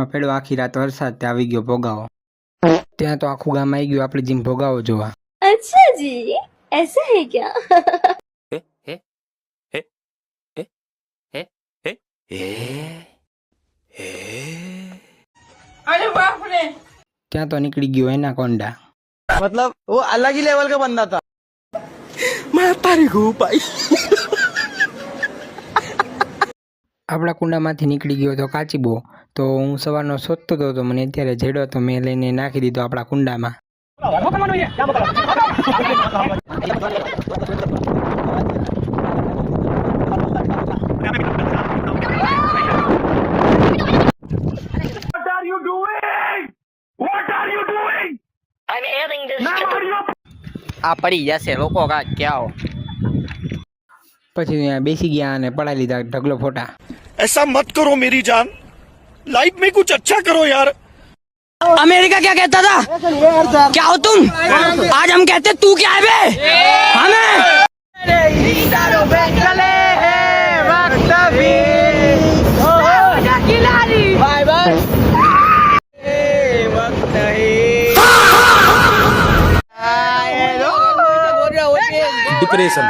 ગામમાં પડ્યો આખી રાત વરસાદ, તે આવી ગયો ભોગાવો। ત્યાં તો આખું ગામ આવી ગયું આપણે જેમ ભોગાવો જોવા। अच्छा जी, ऐसा है क्या? अरे बाप रे। ત્યાં તો નીકળી ગયો એના કોંડા। मतलब वो अलग ही लेवल का बंदा था। આપણા કુંડામાંથી નીકળી ગયો તો કાચીબો। તો હું સવારનો શોધતો હતો તો મને અત્યારે જેડો તો મેં લઈને નાખી દીધો આપણા કુંડામાં। આ પડી જશે લોકો કા ક્યાં પછી અહીંયા બેસી ગયા અને પડાવી લીધા ઢગલો ફોટા। ऐसा मत करो मेरी जान, लाइफ में कुछ अच्छा करो यार। अमेरिका क्या कहता था? क्या हो तुम? आज हम कहते तू क्या है बे? हमें डिप्रेशन